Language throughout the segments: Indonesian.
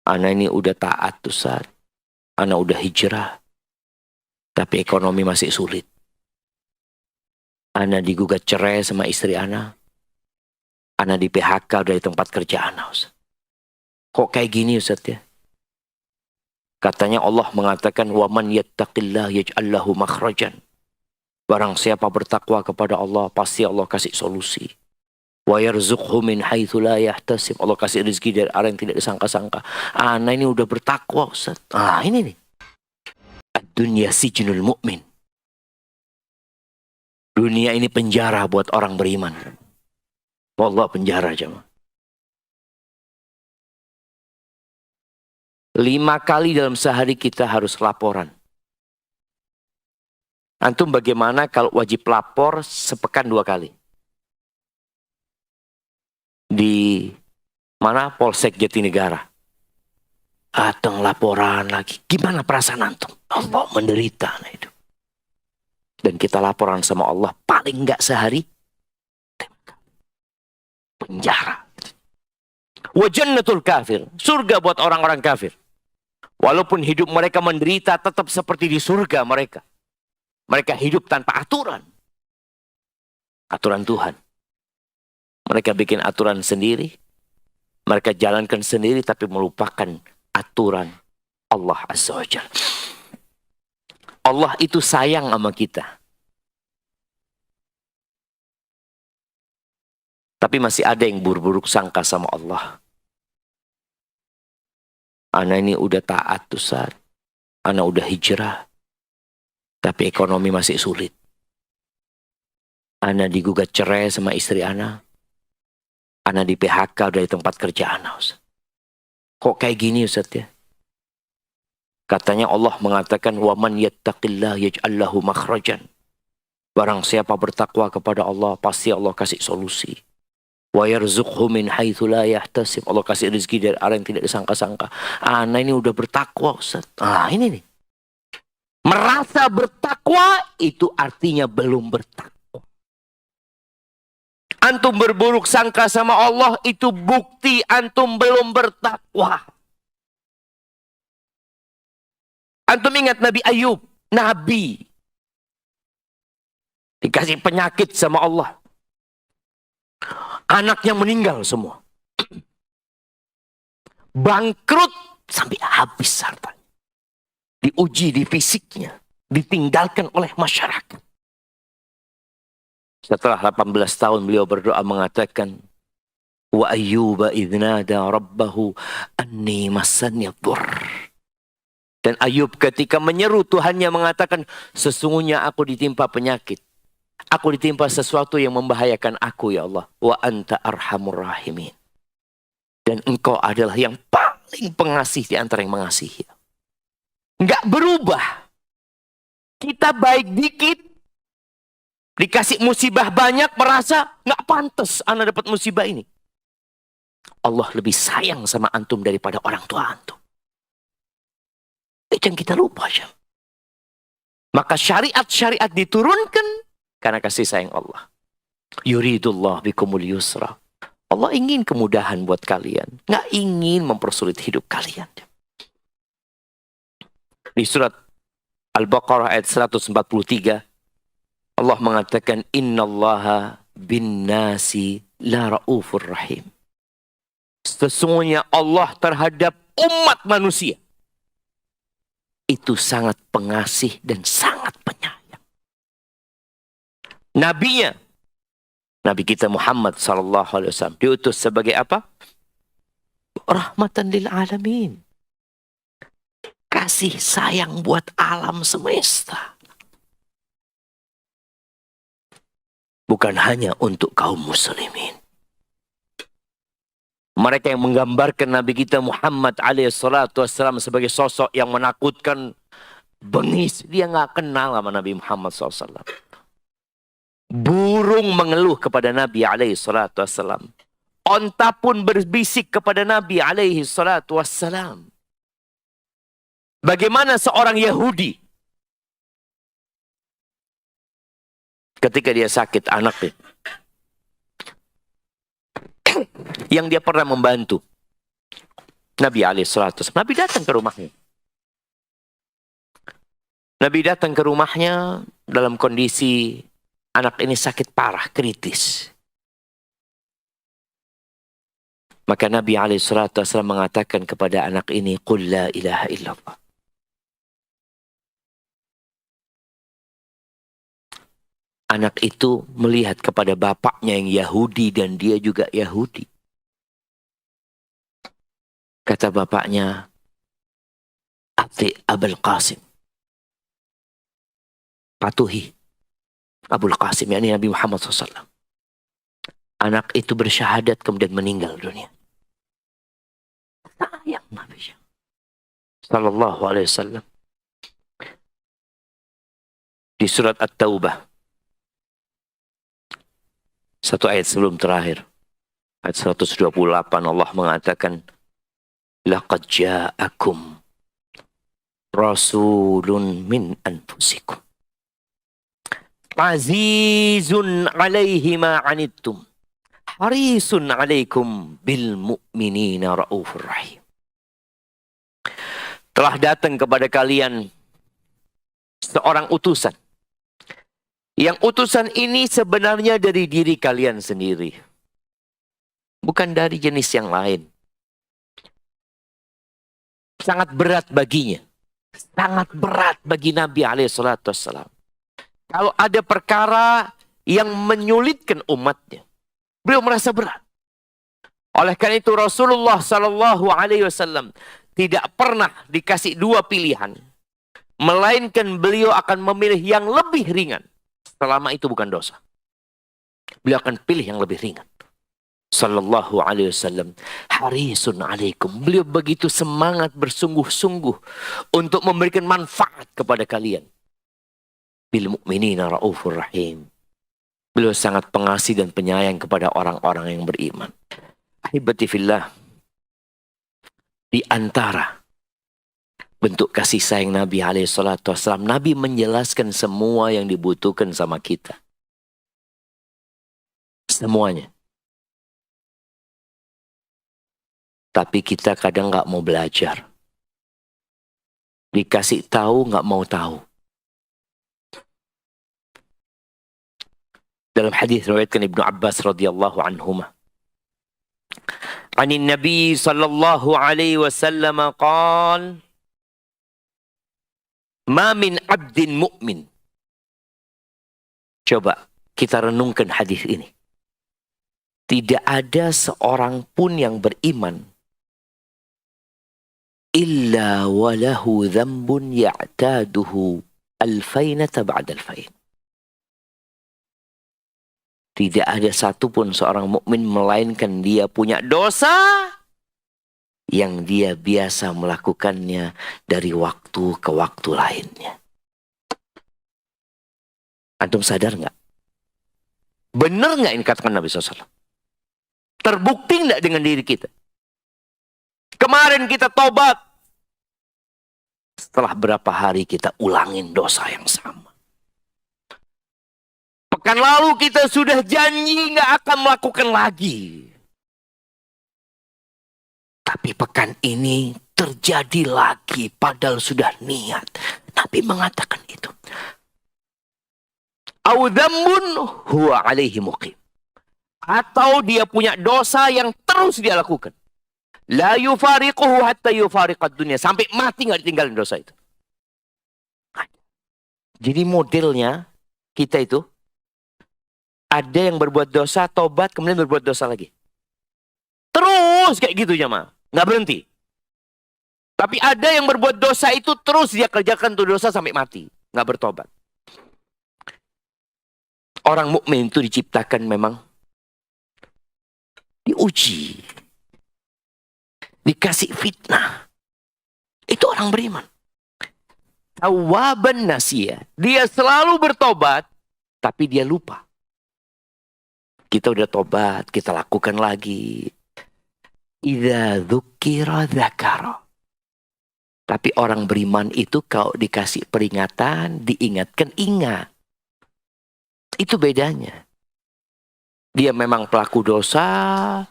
Ana ini udah taat Ustaz. Ana udah hijrah. Tapi ekonomi masih sulit. Ana digugat cerai sama istri Ana. Ana di PHK dari tempat kerja Ana Ustaz. Kok kayak gini Ustaz ya? Katanya Allah mengatakan waman yattaqillah yaj'al lahu makhrajan. Barang siapa bertakwa kepada Allah, pasti Allah kasih solusi. Wa yarzuqhu min haitsu la yahtasib. Allah kasih rezeki dari arah yang tidak disangka-sangka. Ana ini udah bertakwa Ustaz. Ini nih. Ad-dunya sijnul mu'min. Dunia ini penjara buat orang beriman. Wallah penjara jemaah. 5 kali dalam sehari kita harus laporan. Antum bagaimana kalau wajib lapor sepekan 2 kali? Di mana? Polsek Jatinegara. Datang laporan lagi. Gimana perasaan antum? Allah menderita. Nah itu. Dan kita laporan sama Allah paling enggak sehari. Penjara. Wa jannatul kafir. Surga buat orang-orang kafir. Walaupun hidup mereka menderita tetap seperti di surga mereka. Mereka hidup tanpa aturan. Aturan Tuhan. Mereka bikin aturan sendiri. Mereka jalankan sendiri tapi melupakan aturan Allah Azza wa Jalla. Allah itu sayang sama kita. Tapi masih ada yang buruk-buruk sangka sama Allah. Ana ini udah taat Ustaz. Ana udah hijrah. Tapi ekonomi masih sulit. Ana digugat cerai sama istri Ana. Ana di PHK dari tempat kerja Ana Ustaz. Kok kayak gini Ustaz ya? Katanya Allah mengatakan waman yattaqillah yaj'al lahu makhrajan. Barang siapa bertakwa kepada Allah, pasti Allah kasih solusi. Wa yarzuqhu min haitsu la yahtasib. Allah kasih rezeki dari arah yang tidak disangka-sangka. Ana ini udah bertakwa Ustaz. Ini nih. Merasa bertakwa itu artinya belum bertakwa. Antum berburuk sangka sama Allah itu bukti antum belum bertakwa. Antum ingat Nabi Ayub, Nabi. Dikasih penyakit sama Allah. Anaknya meninggal semua. Bangkrut sampai habis hartanya. Diuji di fisiknya. Ditinggalkan oleh masyarakat. Setelah 18 tahun beliau berdoa mengatakan. Wa ayyuba idnada rabbahu anni massani dhurr. Dan Ayub ketika menyeru Tuhannya mengatakan. Sesungguhnya aku ditimpa penyakit. Aku ditimpa sesuatu yang membahayakan aku ya Allah. Wa anta arhamur rahimin. Dan engkau adalah yang paling pengasih di antara yang mengasihi. Enggak berubah. Kita baik dikit. Dikasih musibah banyak merasa enggak pantas anak dapat musibah ini. Allah lebih sayang sama antum daripada orang tua antum. Itu yang kita lupa. Maka syariat-syariat diturunkan karena kasih sayang Allah. Yuridullah bikumul yusra. Allah ingin kemudahan buat kalian. Nggak ingin mempersulit hidup kalian. Di surat Al-Baqarah ayat 143. Allah mengatakan. Innallaha bin nasi la ra'ufur rahim. Sesungguhnya Allah terhadap umat manusia. Itu sangat pengasih dan sangat penyayang. Nabinya, Nabi kita Muhammad SAW diutus sebagai apa? Rahmatan lil alamin. Kasih sayang buat alam semesta. Bukan hanya untuk kaum muslimin. Mereka yang menggambarkan Nabi kita Muhammad SAW sebagai sosok yang menakutkan, bengis. Dia nggak kenal sama Nabi Muhammad SAW. Burung mengeluh kepada Nabi SAW. Onta pun berbisik kepada Nabi SAW. Bagaimana seorang Yahudi ketika dia sakit anaknya, yang dia pernah membantu, Nabi alaihissalam. Nabi datang ke rumahnya. Nabi datang ke rumahnya dalam kondisi anak ini sakit parah, kritis. Maka Nabi alaihissalam mengatakan kepada anak ini, "Qul la ilaha illallah." Anak itu melihat kepada bapaknya yang Yahudi dan dia juga Yahudi. Kata bapaknya, "Ati Abul Qasim." Patuhi Abul Qasim, yakni Nabi Muhammad SAW. Anak itu bersyahadat kemudian meninggal dunia. Sayang Nabi Sallallahu Alaihi Wasallam. Di surat At-Taubah, satu ayat sebelum terakhir, ayat 128, Allah mengatakan, "Laqad ja'akum rasulun min anfusikum azizun 'alaihi ma 'anittum harisun 'alaikum bil mu'minina raufur rahim." Telah datang kepada kalian seorang utusan. Yang utusan ini sebenarnya dari diri kalian sendiri. Bukan dari jenis yang lain. Sangat berat baginya. Sangat berat bagi Nabi alaihissalam. Kalau ada perkara yang menyulitkan umatnya, beliau merasa berat. Oleh karena itu Rasulullah Sallallahu Alaihi Wasallam tidak pernah dikasih dua pilihan, melainkan beliau akan memilih yang lebih ringan. Selama itu bukan dosa, beliau akan pilih yang lebih ringan. Sallallahu Alaihi Wasallam harisun alaikum. Beliau begitu semangat bersungguh-sungguh untuk memberikan manfaat kepada kalian. Bil mu'minina raufur rahim. Beliau sangat pengasih dan penyayang kepada orang-orang yang beriman. Ahibati fillah, di antara bentuk kasih sayang Nabi alaihissalam, Nabi menjelaskan semua yang dibutuhkan sama kita. Semuanya. Tapi kita kadang nggak mau belajar. Dikasih tahu nggak mau tahu. Dalam hadis riwayatkan Ibnu Abbas radhiyallahu anhuma, "Anin Nabi sallallahu alaihi wasallam qaal, ma min 'abdin mu'min." Coba kita renungkan hadis ini. Tidak ada seorang pun yang beriman illa walahu dzambun ya'taduhu alfainata ba'da alfain. Tidak ada satupun seorang mukmin melainkan dia punya dosa yang dia biasa melakukannya dari waktu ke waktu lainnya. Antum sadar nggak? Benar nggak ini katakan Nabi SAW? Terbukti nggak dengan diri kita? Kemarin kita tobat. Setelah berapa hari kita ulangin dosa yang sama. Pekan lalu kita sudah janji nggak akan melakukan lagi. Tapi pekan ini terjadi lagi padahal sudah niat. Nabi mengatakan itu. Au dzambun huwa alaihi muqim. Atau dia punya dosa yang terus dia lakukan. La yufariquhu hatta yufariqad dunya. Sampai mati nggak ditinggalin dosa itu. Jadi modelnya kita itu ada yang berbuat dosa, tobat, kemudian berbuat dosa lagi. Terus kayak gitu jemaah. Nggak berhenti. Tapi ada yang berbuat dosa itu terus dia kerjakan tuh dosa sampai mati. Nggak bertobat. Orang mukmin itu diciptakan memang diuji. Dikasih fitnah. Itu orang beriman. Tawaban nasiyah. Dia selalu bertobat, tapi dia lupa. Kita udah tobat, kita lakukan lagi. Idza dzukira dzakara. Tapi orang beriman itu kalau dikasih peringatan, diingatkan, ingat. Itu bedanya. Dia memang pelaku dosa,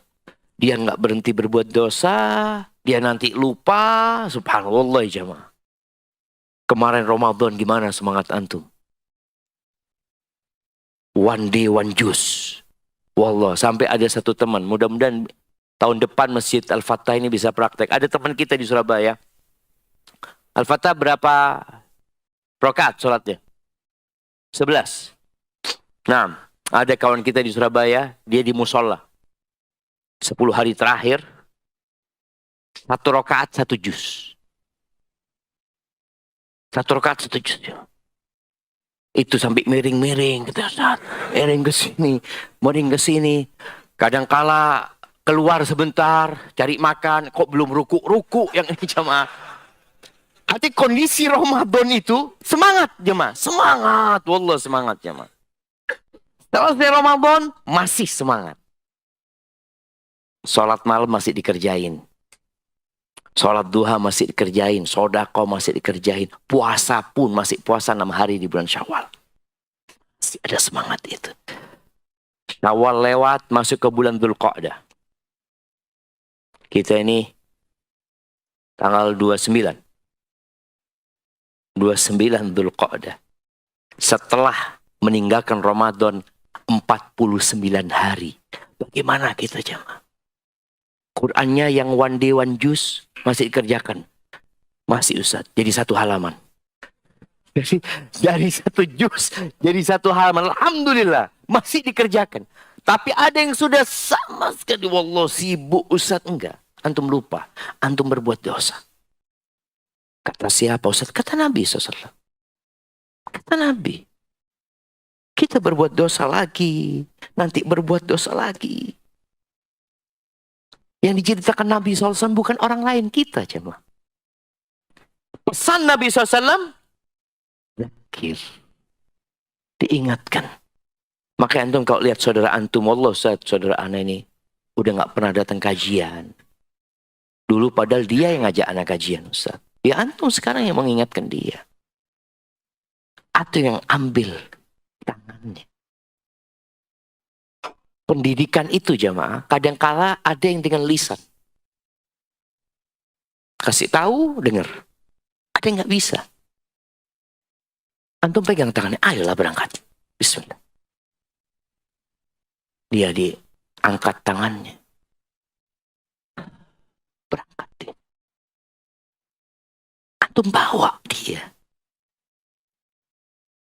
Dia nggak berhenti berbuat dosa, dia nanti lupa. Subhanallah ya jamaah. Kemarin Ramadan gimana semangat antum? One day, one juice. Wallah, sampai ada satu teman, mudah-mudahan tahun depan Masjid Al-Fatah ini bisa praktek. Ada teman kita di Surabaya. Al-Fatah berapa rakaat sholatnya? 11. Nah, ada kawan kita di Surabaya, dia di musola. 10 hari terakhir, 1 rakaat 1 juz. 1 rakaat 1 juz. Itu sampai miring-miring, kita saat miring ke sini, miring ke sini. Kadangkala keluar sebentar, cari makan, kok belum ruku-ruku yang ini jemaah. Hati kondisi Ramadan itu semangat jemaah, semangat, wallah semangat jemaah. Selesai Ramadan masih semangat. Sholat malam masih dikerjain. Sholat duha masih dikerjain. Sodako masih dikerjain. Puasa pun masih puasa 6 hari di bulan Syawal. Masih ada semangat itu. Syawal lewat masuk ke bulan Dzulqa'dah. Kita ini tanggal 29. 29 Dzulqa'dah. Setelah meninggalkan Ramadan 49 hari. Bagaimana kita jamaah? Qurannya yang one day one juz masih dikerjakan. Masih Ustaz. Jadi 1 halaman. Dari 1 juz. Jadi 1 halaman. Alhamdulillah. Masih dikerjakan. Tapi ada yang sudah sama sekali. Wallah sibuk Ustaz. Enggak. Antum lupa. Antum berbuat dosa. Kata siapa Ustaz? Kata Nabi SAW. Kata Nabi. Kita berbuat dosa lagi. Nanti berbuat dosa lagi. Yang diceritakan Nabi SAW bukan orang lain, kita jemaah. Pesan Nabi SAW, zakir. Diingatkan. Maka antum kalau lihat saudara antum, wallah Ustaz, saudara ana ini udah gak pernah datang kajian. Dulu padahal dia yang ngajak anak kajian Ustaz. Ya antum sekarang yang mengingatkan dia. Atau yang ambil tangannya. Pendidikan itu jamaah, kadangkala ada yang dengan lisan. Kasih tahu, dengar. Ada yang nggak bisa. Antum pegang tangannya, ayolah berangkat. Bismillah. Dia diangkat tangannya. Berangkat dia. Antum bawa dia.